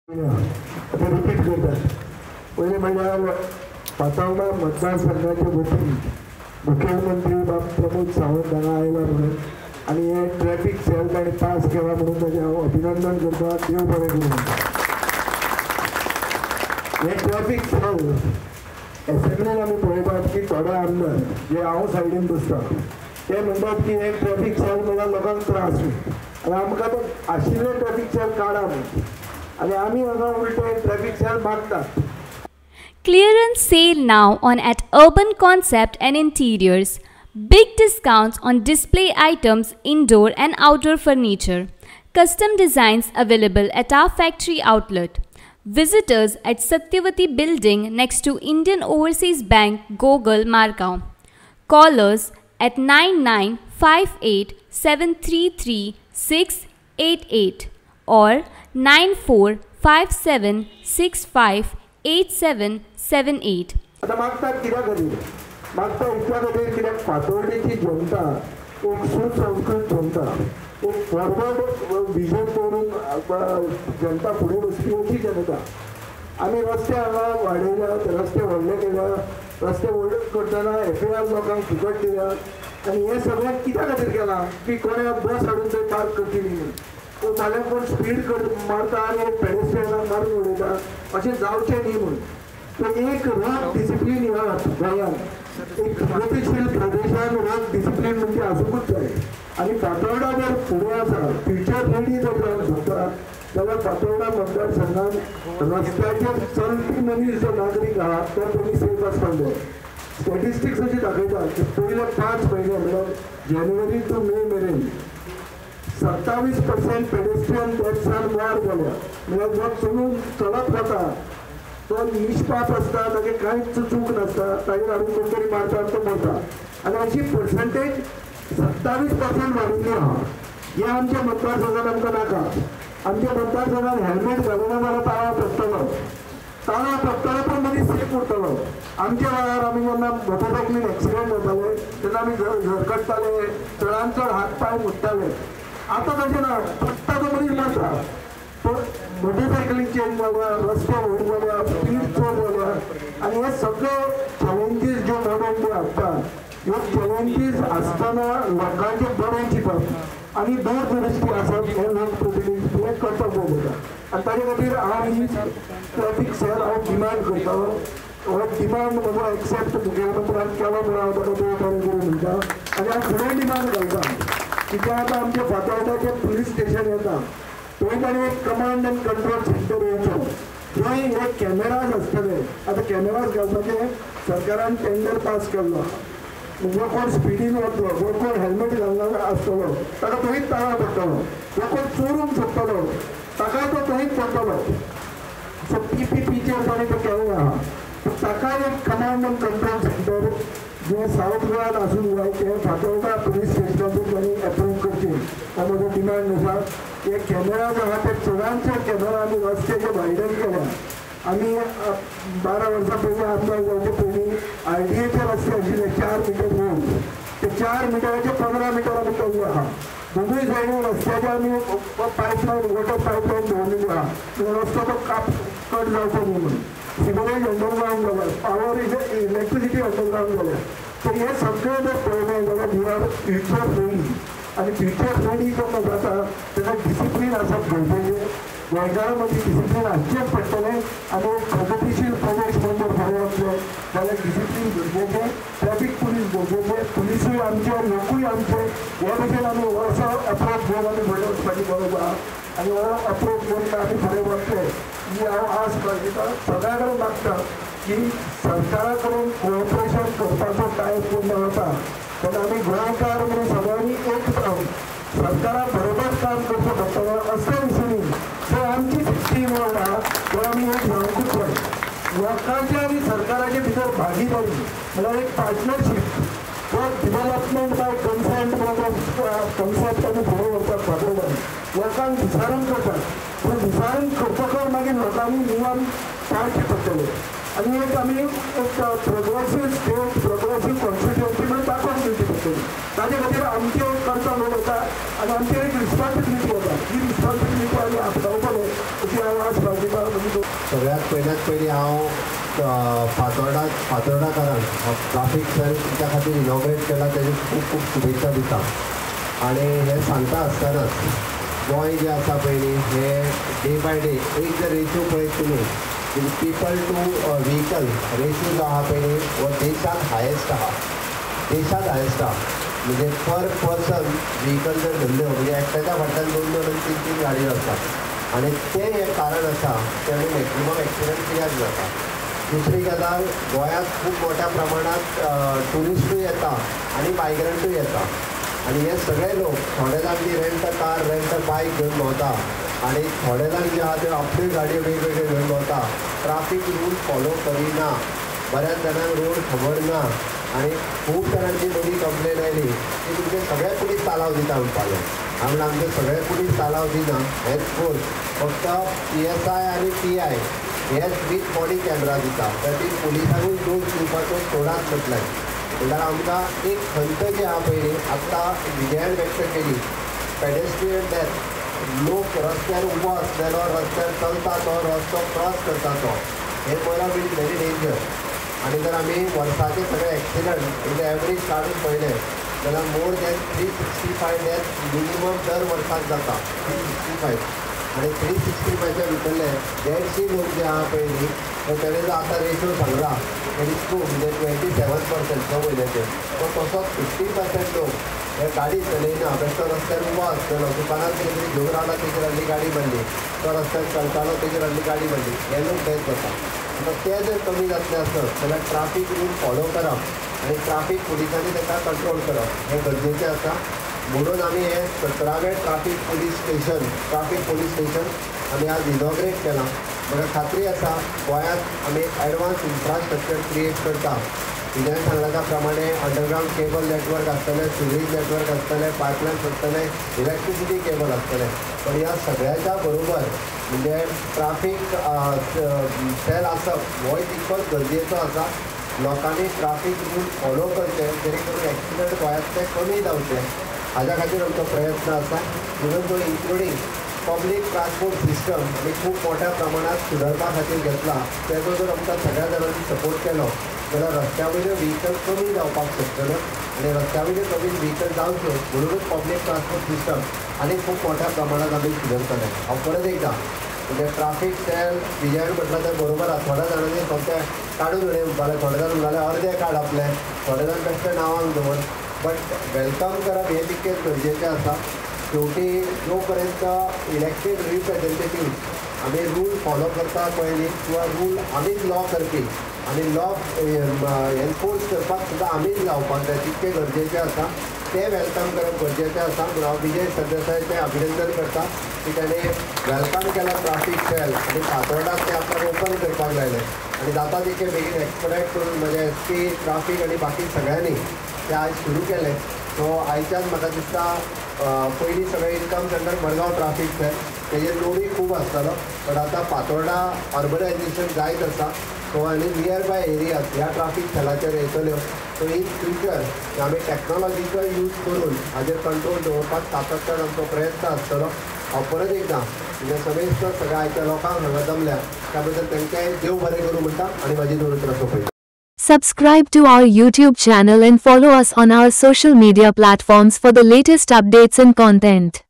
आता रिपीट करतात. पहिले म्हणल्यार पातोळा मतदारसंघाच्या वतीन मुख्यमंत्री प्रमोद सावंत हांगा आयला म्हणून आनी हे ट्रॅफिक सेल ताणें पास केला म्हणून ताचें हांव अभिनंदन करता. देव बरें करूं. हे ट्रॅफिक सेल एसेंब्लीन आमी पळयतात की थोडे आमदार जे हांव सायडीन बसता ते म्हणटात की हे ट्रॅफिक सेल म्हणल्यार लोकांक त्रास आनी आमकां तो आशिल्ले ट्रॅफिक सेल काडा म्हणून आनी आमी हांगा उलटे ट्रॅफिक सेल मागतात. Clearance sale now on at Urban Concept and Interiors. Big discounts on display items, indoor and outdoor furniture. Custom designs available at our factory outlet. Visit us at Satyavati Building next to Indian Overseas Bank, Gogol, Margao. Call us at 9958733688 or 9457658778. आता मागतात कित्याक खातीर मागता इतल्या खातीर कित्याक फातोर्डेची जनता एक सुसंस्कृत जनता एक फॉरवर्ड विजन करून जनता फुडें वचपी अशी जनता. आमी रस्ते हांगा वाडयल्यात, रस्ते व्हडले केल्यात, रस्ते व्हडले करतना FAR लोकांक फुकट दिल्यात आनी हें सगळें कित्या खातीर केलां की कोणें बस हाडून थंय पार्क करतली म्हणून. फाल्यां कोण स्पीड मारता आनी पेडेस्ट्रियनाक मारून उडयता अशें जावचें न्ही म्हणून. एक रोड डिसिप्लीन ह्या गोंयांत एक प्रगतीशील प्रदेशान रोड डिसिप्लीन म्हणजे आसूंकूच जाय. आनी फातोर्डा जर फुडें आसा फ्युचर रेडी जर जावन जाता जाल्यार फातोर्डा मतदारसंघात रस्त्याचेर चलपी मनीस जो नागरीक आहा तो तुमी सेफ आसपाक जाय. स्टॅटिस्टिक्स अशी दाखयता की पयले 5 म्हयने म्हणल्यार जानेवारी टू मे मेरेन 27% पेडेस्ट्रियन डेथ्सान वाड जाल्या. म्हळ्यार जो चलून चलत वता तो निश्पाप आसता, तागे कांयच चूक नासता, तागेर हाडून कोण तरी मारता आनी तो मरता आनी अशी पर्संटेज 27% वाडिल्ली आहा. हे आमच्या मतदारसंघात आमकां नाका. आमच्या मतदारसंघात हेल्मेट घालना जाल्यार ताळा पडटलो पण मनीस सेफ उरतलो. आमच्या वेळार आमी जेन्ना मोटरसायकलीन एक्सिडेंट जाताले तेन्ना आमी झरकडटाले, चडांत चड हात पांय मोडटाले. आतां तशें ना, पडटा तो मनीस मरता. मोटरसायकलींग चेंज जाल्या, रस्ते व्हड जाल्या, स्पीड चड जाल्या आनी हे सगळे चॅलेंजीस ज्यो मॉडर्न डे हाडटात ह्यो चॅलेंजीस आसतना लोकांचें बरें चिंतप आनी दूरदृश्टी आसप हे लोकप्रतिनिधी हे कर्तव्य जाता. आनी ताचे खातीर हांव ही ट्रॅफिक सेल हांव डिमांड करता. हो डिमांड म्हजो एक्सेप्ट मुखेलमंत्र्यान केलो म्हणून हांव ताका देव बरें करूं म्हणटा. आनी हांव फुडें डिमांड घालता की जे आतां आमचे फातोर्डाचें पुलीस स्टेशन येता थंय ताणें एक कमांड एंड कंट्रोल सेंटर येवचो. थंय हे कॅमेराज आसतले. आतां कॅमेराज घालपाचे सरकारान टेंडर पास केल्लो. जो कोण स्पिडीन वतलो, जो कोण हेल्मेट घालना आसतलो ताका थंयच ताळा पडटलो. जो कोण चोरूंक सोदतलो ताका तो थंयच पडटलो. सो PPPचेर ताणें तो केल्लो आहा. ताका एक कमांड एंड कंट्रोल सेंटर जे सावथ गोंयांत आसूंक जाय ते फातोर्डा पुलीस स्टेशनाचेर तांणी एप्रूव करचें हो म्हजो डिमांड आसा. हे कॅमेरा जे आहा ते चडांत चड कॅमेरा आमी रस्त्याचे वायडन केल्या. आमी 12 वर्सां पयलीं आमदार जावचे पयलीं RDAचे रस्ते आशिल्ले 4 मिटर रोड ते 4 मिटराचे 15 मिटर आमी केल्ले आहा. दोनूय सायडीन रस्त्याचे आमी पायपलायन वॉटर पायपलायन दवरलेली आहा. रस्तो तो कट जावचो न्ही म्हणून. सिवरेज अंडरग्रावंड जाल्यार, पावर इलेक्ट्रिसिटी अंडरग्रावंड जाल्यार. तर हे सगळें जर पळयलें जाल्यार वी आर फ्युचर रेडी. आनी फ्युचर रेडी जेन्ना जाता तेन्ना डिसिप्लीन आसप गरजेचें. गोंयकारा मदीं डिसिप्लीन हाडचेंच पडटलें आनी प्रगतीशील प्रदेश म्हणजे फुडें वतले जाल्यार डिसिप्लीन गरजेचें. ट्रॅफीक पुलीस गरजेचें. पुलिसूय आमचे, लोकूय आमचे. हे भशेन आमी असो अप्रोच घेवन आमी फुडें वचपाची गरज आहा आनी हो अप्रोच घेवन आमी फुडें वतले ही हांव आस बाळगिता. सगळ्या कडेन मागता की सरकारा कडेन कोऑपरेशन करपाचो टायम पूर्ण जाता तेन्ना आमी गोंयकार म्हणून सगळ्यांनी एक जावन सरकारा बरोबर काम करचें पडटलें. असले दिसूनी जो आमची टीम आहा तो आमी एक जावंकूच जाय. लोकांचे आनी सरकाराचे भितर भागीदारी म्हळ्यार एक पार्टनरशीप तो डिवेलपमेंट बाय कन्सेंट म्हणून कन्सेप्ट आमी फुडें व्हरतात फातोर्डान. लोकांक विचारून करतात पूण विचारून करतकच मागीर लोकांनी नियम पाळचे पडटले. आनी एक आमी एक प्रोग्रेसीव स्टेट प्रोग्रेसीव कॉन्स्टिट्युएन्सी म्हणून दाखोवन दिवची पडटली. ताजे खातीर आमचे एक कर्तव्य येता आनी आमची एक रिस्पॉन्सिबिलिटी येता. ही रिस्पॉन्सिबिलिटी आमी आपणावतले अशी हांव आस बाळगिता. म्हणजे सगळ्यात पयलीं हांव फातोर्डाकारांक ट्राफीक सेल तुमच्या खातीर इनॉग्रेट केला तेजी खूब खूब शुभेच्छा दिता. आनी हें सांगता आसतनाच गोंय जें आसा पळय न्ही हें डे बाय डे एक जर रेशो पळयत तुमी पीपल टू व्हेकल रेशो जो आहा पळय न्ही हो देशांत हायेस्ट आहा. देशांत हायेस्ट आहा म्हणजे पर पर्सन व्हेकल जर धरल्यो म्हणजे एकट्याच्या फाटल्यान 2-2 आनी 3-3 गाडयो आसतात आनी तें हें कारण आसा तें आमी मॅक्झिमम एक्सिडंट कित्याक जाता. दुसरी गजाल गोंयांत खूब मोठ्या प्रमाणांत ट्युरिस्टूय येता आनी मायग्रंटूय येता आनी हे सगळे लोक थोडे जाण बी rent a car rent a bike घेवन भोंवता आनी थोडे जाण जे आहा ते आपल्यो गाडयो वेगवेगळ्यो घेवन भोंवता. ट्राफीक रूल फॉलो करिना. बऱ्याच जाणांक रोड खबर ना आनी खूब जाणांची बरी कंप्लेन आयली की तुमचे सगळे पुलीस तालाव दिता म्हणपाले. हांवें आमचे सगळे पुलीस तालाव दिना हेच कोर्स फक्त PSI आनी PI हेच वीथ बॉडी कॅमेरा दिता. त्याची पुलिसांकूय दोश दिवपाचो सोडाच म्हटल्यार म्हणल्यार आमकां एक खंत जी आहा पळय आतां विजयान व्यक्त केली पेडेस्ट्रियन डेथ लोक रस्त्यार उबो आसलेलो रस्त्यार चलता तो रस्तो क्रॉस करता तो हे मरप इज व्हेरी डेंजर. आनी जर आमी वर्साचे सगळे एक्सिडंट म्हणजे एवरेज काडून पळयले जाल्यार मोर दॅन 365 डेथ मिनिमम दर वर्साक जाता. 365 आनी 365च्या भितरले 150 लोक जे आहा पळय न्ही तेणे जो आतां रेशो सांगला इज ट्रू म्हणजे 27% स म्हयन्याचे तो तसोच 50% लोक हे गाडी चलयना बेश्टो रस्त्यार उबो आसलेलो दुकानार कितें तरी घेवन रावला तेजेर हाडली गाडी मारली तो रस्त्यार चलतालो तेजेर हाडली गाडी मारली हे लोक डेथ जाता. आतां ते जर कमी जातले आसत जाल्यार ट्राफीक रूल फॉलो करप आनी ट्राफीक पुलिसांनी ताका कंट्रोल करप हें गरजेचें आसा. म्हणून आमी हें 17वें ट्राफीक पोलीस स्टेशन आमी आज इनॉग्रेट केलां. म्हाका खात्री आसा गोंयांत आमी एडवान्स इन्फ्रास्ट्रक्चर क्रिएट करता. विजयान सांगला त्या प्रमाणे अंडरग्रावंड केबल नेटवर्क आसतलें सिवेज नेटवर्क आसतलें पायपलायन्स आसतलें इलेक्ट्रिसिटी केबल आसतलें पण ह्या सगळ्याच्या बरोबर म्हणजे ट्राफीक सेल आसप हो तितकोच गरजेचो आसा. लोकांनी ट्राफीक रूल फॉलो करचे जेणे करून एक्सिडंट गोंयांतले कमी जावचे हाज्या खातीर आमचो प्रयत्न आसा. इवन तो इन्क्लुडींग पब्लीक ट्रान्सपोर्ट सिस्टम आमी खूब मोठ्या प्रमाणात सुदारपा खातीर घेतला. तेजो जर आमकां सगळ्या जाणांनी सपोर्ट केलो जाल्यार रस्त्या वयल्यो व्हेकल कमी जावपाक शकतल्यो आनी रस्त्या वयल्यो कमी व्हेकल जावच्यो म्हणूनच पब्लीक ट्रान्सपोर्ट सिस्टम आनी खूब मोठ्या प्रमाणात आमी सुदारतले. हांव परत एकदां म्हणजे ट्राफीक सेल विजयान म्हटलं तर बरोबर आसा. थोड्या जाणांनी फक्त काडून उडय म्हणटाले थोडे जाण म्हणटाले अर्दे काड आपले थोडे जाण बेश्टे नांवांक दवर बट वेलकम करप हें तितकेंच गरजेचें आसा. शेवटी जो पर्यंत इलेक्टेड रिप्रेझेंटेटिव्ह आमी रूल फॉलो करता पळय न्ही किंवा रूल आमीच लॉ करपी आनी लॉ एनफोर्स करपाक सुद्दां आमीच लावपाक जाय तितकें गरजेचें आसा. तें वेलकम करप गरजेचें आसा. म्हणून हांव विजय सरदेसायाचें अभिनंदन करता की ताणें वेलकम केला ट्राफीक सेल आनी फातोर्डाक तें आतां ओपन करपाक लायलें आनी जाता तितकें बेगीन एक्सपडायट करून म्हणजे SP ट्राफीक आनी बाकी सगळ्यांनी तें आयज सुरू केलें. सो आयच्यान म्हाका दिसता पयलीं सगळें income centre Margao traffic cell तेजेर लोडूय खूब आसतालो पण आतां फातोर्डा अर्बनायजेशन जायत आसा. सो आनी नियर बाय एरियाज ह्या ट्राफीक सेलाचेर येतल्यो. सो इन फ्युचर आमी टॅक्नॉलॉजीचो यूज करून हाजेर कंट्रोल दवरपाक सातत्यान आमचो प्रयत्न आसतलो. हांव परत एकदां म्हणजे समेस्तर सगळ्या आयच्या लोकांक हांगा जमल्या त्या बद्दल तांकांय देव बरें करूं म्हणटा आनी म्हाजी दोन सोंपयता. Subscribe to our YouTube channel and follow us on our social media platforms for the latest updates and content.